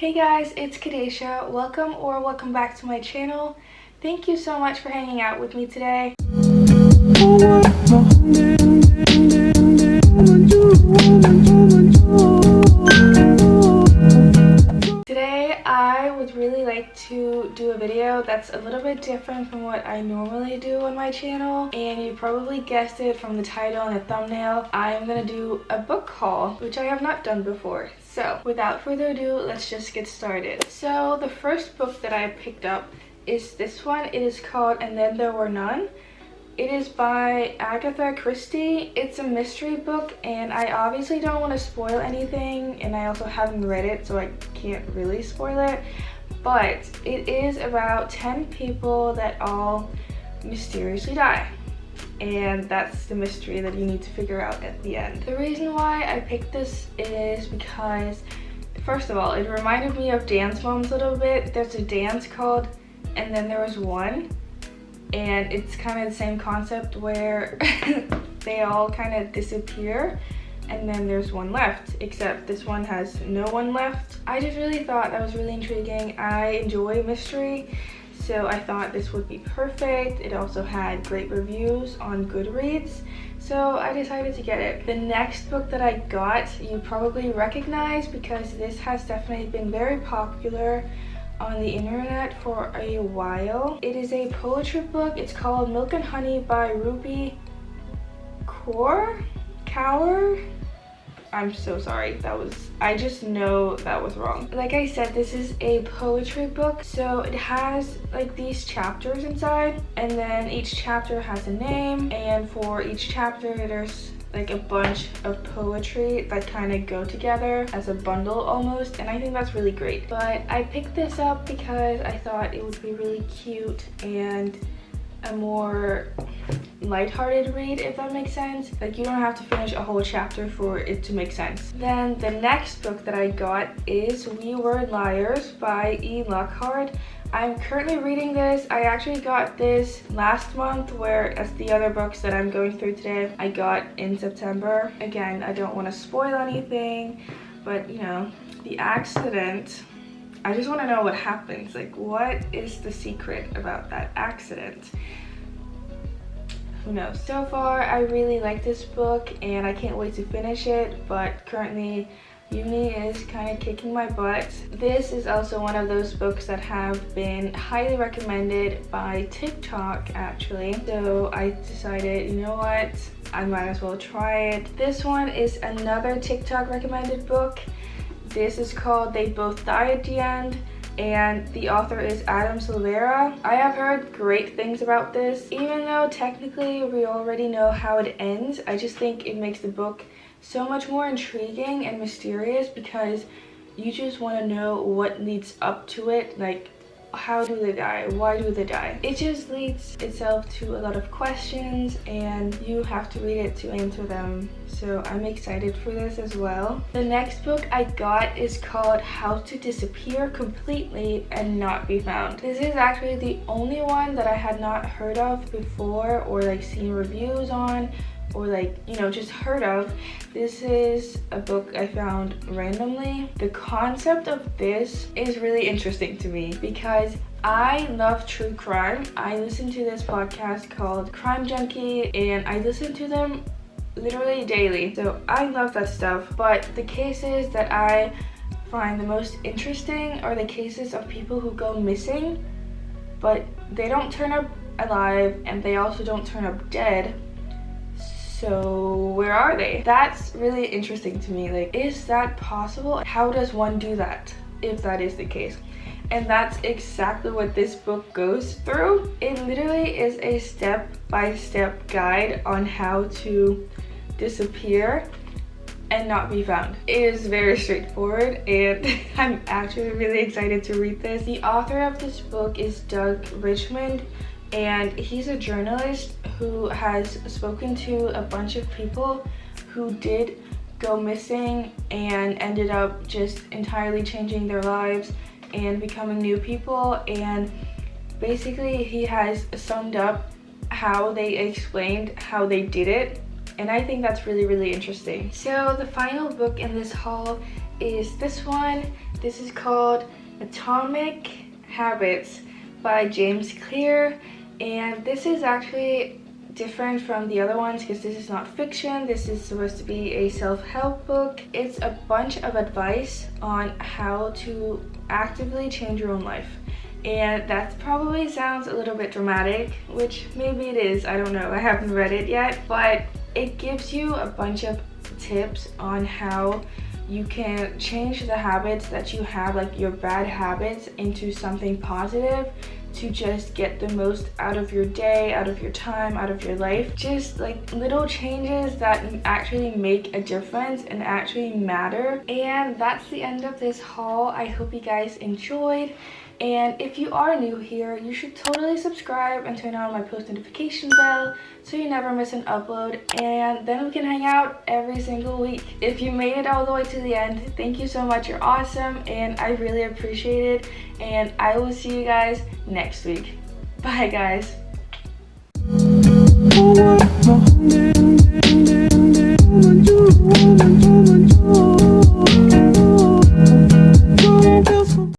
Hey guys, it's Kadeisha. Welcome back to my channel. Thank you so much for hanging out with me today. Today I would really like to do a video that's a little bit different from what I normally do on my channel, and you probably guessed it from the title and the thumbnail. I am gonna do a book haul, which I have not done before. So without further ado, let's just get started. So the first book that I picked up is this one. It is called And Then There Were None. It is by Agatha Christie. It's a mystery book, and I obviously don't want to spoil anything, and I also haven't read it, so I can't really spoil it. But it is about 10 people that all mysteriously die. And that's the mystery that you need to figure out at the end. The reason why I picked this is because, first of all, it reminded me of Dance Moms a little bit. There's a dance called And Then There Was One. And it's kind of the same concept where they all kind of disappear and then there's one left, except this one has no one left. I just really thought that was really intriguing. I enjoy mystery, so I thought this would be perfect. It also had great reviews on Goodreads, so I decided to get it. The next book that I got you probably recognize because this has definitely been very popular on the internet for a while. It is a poetry book. It's called Milk and Honey by Ruby Kaur. I'm so sorry, I just know that was wrong. Like I said, this is a poetry book, so it has like these chapters inside, and then each chapter has a name, and for each chapter there's like a bunch of poetry that kind of go together as a bundle almost, and I think that's really great. But I picked this up because I thought it would be really cute and a more lighthearted read, if that makes sense. Like, you don't have to finish a whole chapter for it to make sense. Then the next book that I got is We Were Liars by E. Lockhart. I'm currently reading this. I actually got this last month, whereas the other books that I'm going through today I got in September. Again, I don't want to spoil anything, but you know, the accident, I just want to know what happens. Like, what is the secret about that accident? Who knows? So far, I really like this book and I can't wait to finish it, but currently uni is kind of kicking my butt. This is also one of those books that have been highly recommended by TikTok actually. So I decided, you know what? I might as well try it. This one is another TikTok recommended book. This is called They Both Die at the End, and the author is Adam Silvera. I have heard great things about this. Even though technically we already know how it ends, I just think it makes the book so much more intriguing and mysterious because you just want to know what leads up to it. Like, how do they die? Why do they die? It just leads itself to a lot of questions, and you have to read it to answer them. So I'm excited for this as well. The next book I got is called How to Disappear Completely and Not Be Found. This is actually the only one that I had not heard of before, or like seen reviews on, or like, you know, just heard of. This is a book I found randomly. The concept of this is really interesting to me because I love true crime. I listen to this podcast called Crime Junkie, and I listen to them literally daily. So I love that stuff. But the cases that I find the most interesting are the cases of people who go missing, but they don't turn up alive and they also don't turn up dead. So where are they? That's really interesting to me. Like, is that possible? How does one do that if that is the case? And that's exactly what this book goes through. It literally is a step-by-step guide on how to disappear and not be found. It is very straightforward, and I'm actually really excited to read this. The author of this book is Doug Richmond, and he's a journalist who has spoken to a bunch of people who did go missing and ended up just entirely changing their lives and becoming new people. And basically he has summed up how they explained how they did it, and I think that's really, really interesting. So the final book in this haul is this one. This is called Atomic Habits by James Clear, and this is actually different from the other ones because this is not fiction. This is supposed to be a self-help book. It's a bunch of advice on how to actively change your own life. And that probably sounds a little bit dramatic, which maybe it is, I don't know, I haven't read it yet, but it gives you a bunch of tips on how you can change the habits that you have, like your bad habits, into something positive to just get the most out of your day, out of your time, out of your life. Just like little changes that actually make a difference and actually matter. And that's the end of this haul. I hope you guys enjoyed. And if you are new here, you should totally subscribe and turn on my post notification bell so you never miss an upload, and then we can hang out every single week. If you made it all the way to the end, thank you so much. You're awesome and I really appreciate it, and I will see you guys next week. Bye guys.